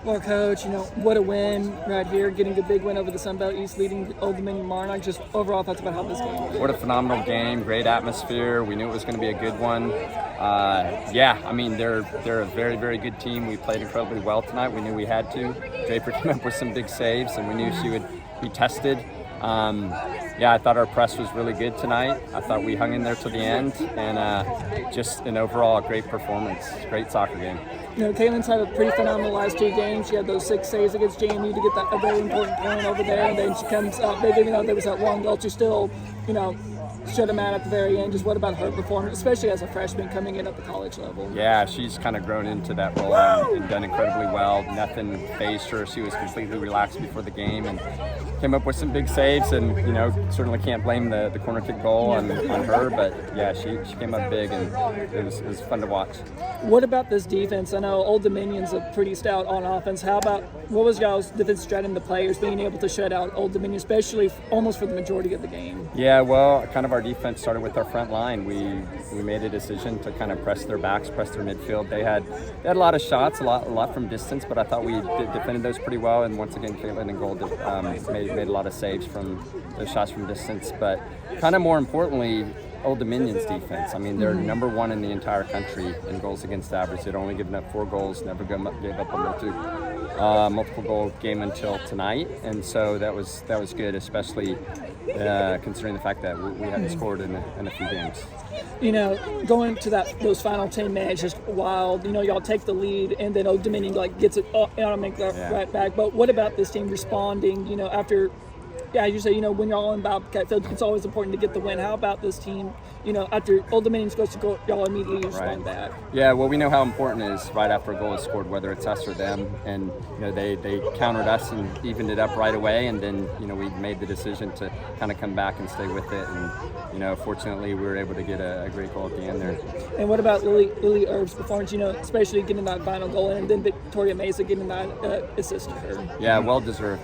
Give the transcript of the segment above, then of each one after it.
Well, Coach, what a win right here, getting a big win over the Sun Belt East, leading Old Dominion Monarch. Just overall thoughts about how this game went. What a phenomenal game, great atmosphere. We knew it was going to be a good one. They're a very, very good team. We played incredibly well tonight. We knew we had to. Draper came up with some big saves, and we knew she would be tested. I thought our press was really good tonight. I thought we hung in there to the end, and just an overall great performance. Great soccer game. Caitlin's had a pretty phenomenal last 2 games. She had those 6 saves against JMU to get a very important point over there, and then she comes up big. Even though there was that one goal, she still, shut them out at the very end. Just what about her performance, especially as a freshman coming in at the college level? Yeah, she's kind of grown into that role and done incredibly well. Nothing fazed her. She was completely relaxed before the game and came up with some big saves, and certainly can't blame the corner kick goal on her, but yeah, she came up big, and it was fun to watch. What about this defense? I know Old Dominion's a pretty stout on offense. What was y'all's defense strategy, the players being able to shut out Old Dominion, especially almost for the majority of the game? Yeah, well, kind of our defense started with our front line. We made a decision to kind of press their backs, press their midfield. They had a lot of shots, a lot from distance, but I thought we defended those pretty well. And once again, Caitlin and Gold made a lot of saves from those shots from distance. But kind of more importantly, Old Dominion's defense. I mean, they're number 1 in the entire country in goals against average. They'd only given up 4 goals, never gave up a multiple goal game until tonight, and so that was good, especially considering the fact that we hadn't scored in a few games. Going to those final 10 minutes, just wild. Y'all take the lead, and then Old Dominion gets it make that right back. But what about this team responding? After. Yeah, as you say, when y'all in Bobcat Field, it's always important to get the win. How about this team? After Old Dominion scores to go, y'all immediately respond back. Yeah, well, we know how important it is right after a goal is scored, whether it's us or them. And they countered us and evened it up right away. And then we made the decision to kind of come back and stay with it. And fortunately, we were able to get a great goal at the end there. And what about Lily Erb's performance? Especially getting that final goal, and then Victoria Mesa getting that assist to her. Yeah, well deserved.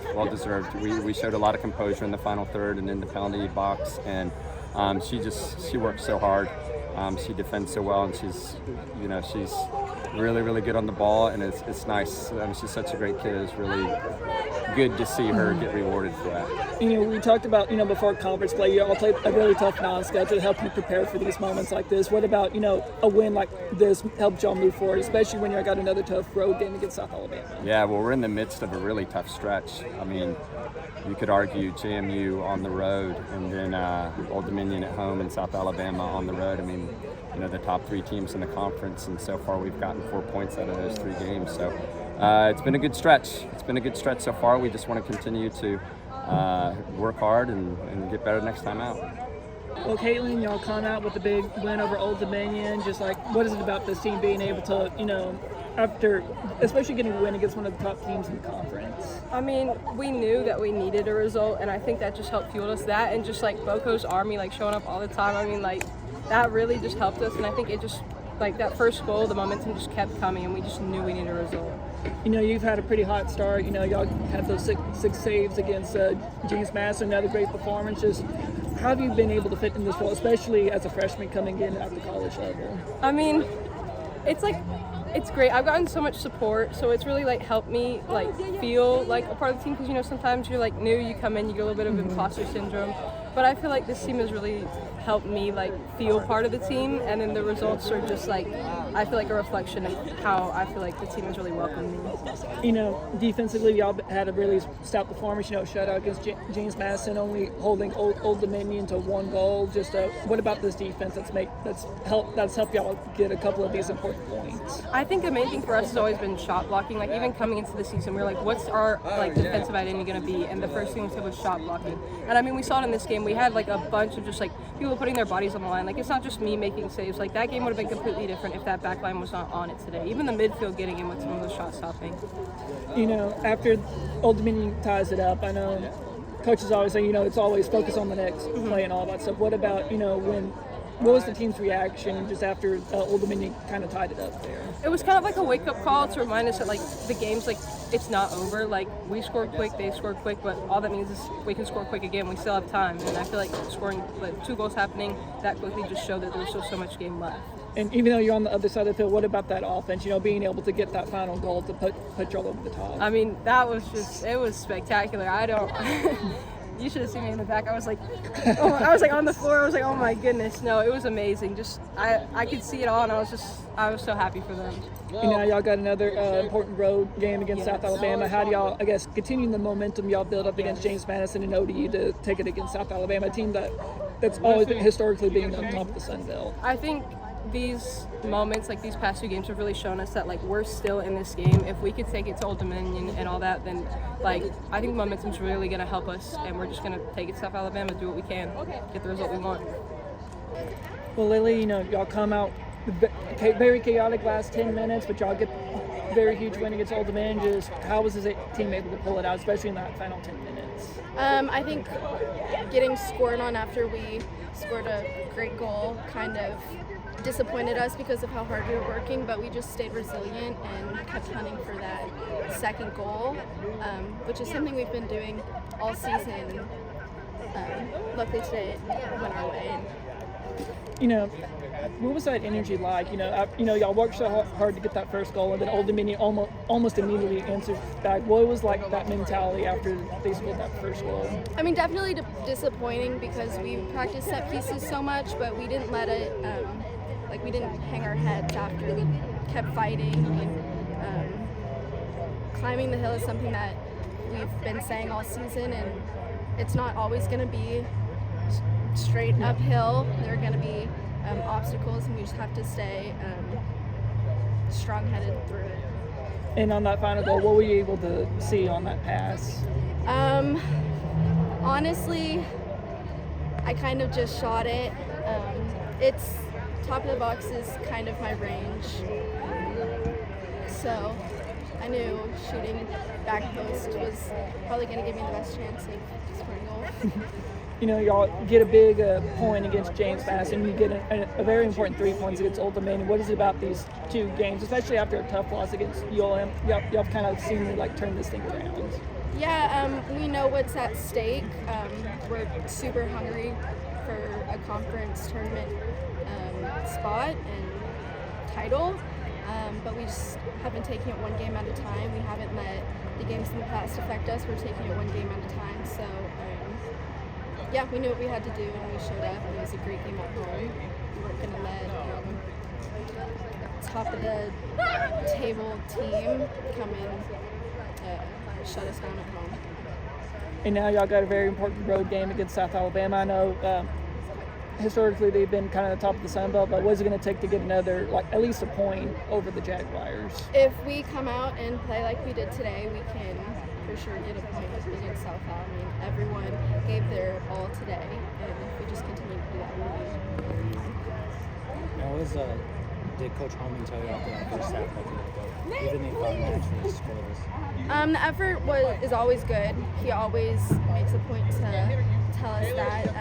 We showed a lot of composure in the final third and in the penalty box, and she works so hard. She defends so well, and she's really, really good on the ball, and it's nice. She's such a great kid. It's really good to see her get rewarded for that. We talked about, before conference play, you all played a really tough non-schedule to help you prepare for these moments like this. What about, a win like this helped y'all move forward, especially when you got another tough road game against South Alabama? Yeah, well, we're in the midst of a really tough stretch. I mean, you could argue JMU on the road, and then Old Dominion at home and South Alabama on the road. I mean, the top 3 teams in the conference, and so far we've gotten 4 points out of those 3 games. So it's been a good stretch. It's been a good stretch so far. We just want to continue to work hard and get better next time out. Well, Caitlin, y'all come out with a big win over Old Dominion. Just what is it about this team being able to, after especially getting a win against one of the top teams in the conference? I mean, we knew that we needed a result, and I think that just helped fuel us. That and just Boco's Army showing up all the time. I mean, that really just helped us, and I think it just that first goal, the momentum just kept coming, and we just knew we needed a result. You've had a pretty hot start. Y'all had those six saves against James Madison, another great performance. Just how have you been able to fit in this role, especially as a freshman coming in at the college level? I mean, it's great. I've gotten so much support, so it's really helped me feel like a part of the team, because sometimes you're new, you come in, you get a little bit of imposter syndrome, but I feel like this team has really helped me feel part of the team, and then the results are just I feel a reflection of how I feel the team has really welcomed me. Defensively, y'all had a really stout performance. Shutout against James Madison, only holding Old Dominion to 1 goal. Just what about this defense that's helped y'all get a couple of these important points? I think the main thing for us has always been shot blocking. Even coming into the season, we were what's our defensive identity going to be? And the first thing we said was shot blocking. And I mean, we saw it in this game. We had a bunch of just people putting their bodies on the line. It's not just me making saves. That game would have been completely different if that back line was not on it today. Even the midfield getting in with some of those shots stopping. After Old Dominion ties it up, I know coaches always say, it's always focus on the next play and all that stuff. What about, what was the team's reaction just after Old Dominion kind of tied it up there? It was kind of a wake-up call to remind us that the game's it's not over. We scored quick, they scored quick, but all that means is we can score quick again. We still have time, and I feel scoring 2 goals happening that quickly just showed that there's still so much game left. And even though you're on the other side of the field, what about that offense? Being able to get that final goal to put you all over the top. I mean, that was it was spectacular. I don't. You should have seen me in the back. I was like, I was like on the floor. I was like, oh my goodness. No, it was amazing. Just I could see it all, and I was so happy for them. Y'all got another important road game against South Alabama. How do y'all, I guess, continuing the momentum y'all built up against James Madison and ODU to take it against South Alabama, a team that's always historically been on top of the Sun Belt? I think these moments, like these past 2 games, have really shown us that like we're still in this game. If we could take it to Old Dominion and all that, then like I think momentum's really gonna help us, and we're just gonna take it to South Alabama, do what we can, get the result we want. Well, Lily, y'all come out very chaotic last 10 minutes, but y'all get a very huge win against Old Dominion. Just how was this team able to pull it out, especially in that final 10 minutes? I think getting scored on after we scored a great goal kind of disappointed us because of how hard we were working, but we just stayed resilient and kept hunting for that second goal, which is something we've been doing all season. Luckily today it went our way. What was that energy like? Y'all worked so hard to get that first goal, and then Old Dominion almost immediately answered back. What was like that mentality after they scored that first goal? I mean, definitely disappointing because we practiced set pieces so much, but we didn't let it. We didn't hang our heads after. We kept fighting. Climbing the hill is something that we've been saying all season, and it's not always going to be straight uphill. There are going to be obstacles, and we just have to stay strong-headed through it. And on that final goal, what were you able to see on that pass? Honestly, I kind of just shot it. It's top of the box is kind of my range, so I knew shooting back post was probably going to give me the best chance of scoring a goal. Y'all get a big point against James Madison. You get a very important 3 points against Old Dominion. What is it about these 2 games, especially after a tough loss against ULM? Y'all kind of seem to turn this thing around. Yeah, we know what's at stake. We're super hungry for a conference tournament spot and title, but we just have been taking it one game at a time. We haven't let the games in the past affect us. We're taking it one game at a time. So, yeah, we knew what we had to do, and we showed up. It was a great game at home. We weren't going to let top of the table team come in, shut us down at home. And now y'all got a very important road game against South Alabama. I know historically they've been kind of the top of the Sun Belt, but what is it going to take to get another, at least a point over the Jaguars? If we come out and play like we did today, we can for sure get a point against South Al. I mean, everyone gave their all today, and if we just continue to do that, we'll be fine. Did Coach Holman tell you after that first half that even if naturally scoreless? The effort is always good. He always makes a point to tell us that.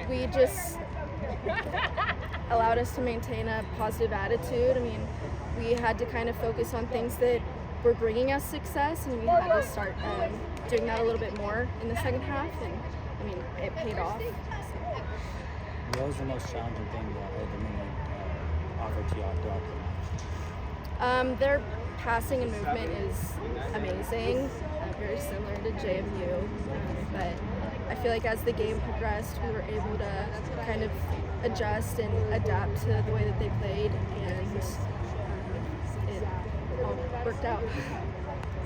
We just allowed us to maintain a positive attitude. I mean, we had to kind of focus on things that were bringing us success, and we had to start doing that a little bit more in the second half, and I mean, it paid off. What was the most challenging thing that Old Dominion offered to y'all throughout the match? Their passing and movement is amazing, very similar to JMU, but I feel like as the game progressed, we were able to kind of adjust and adapt to the way that they played, and it all worked out.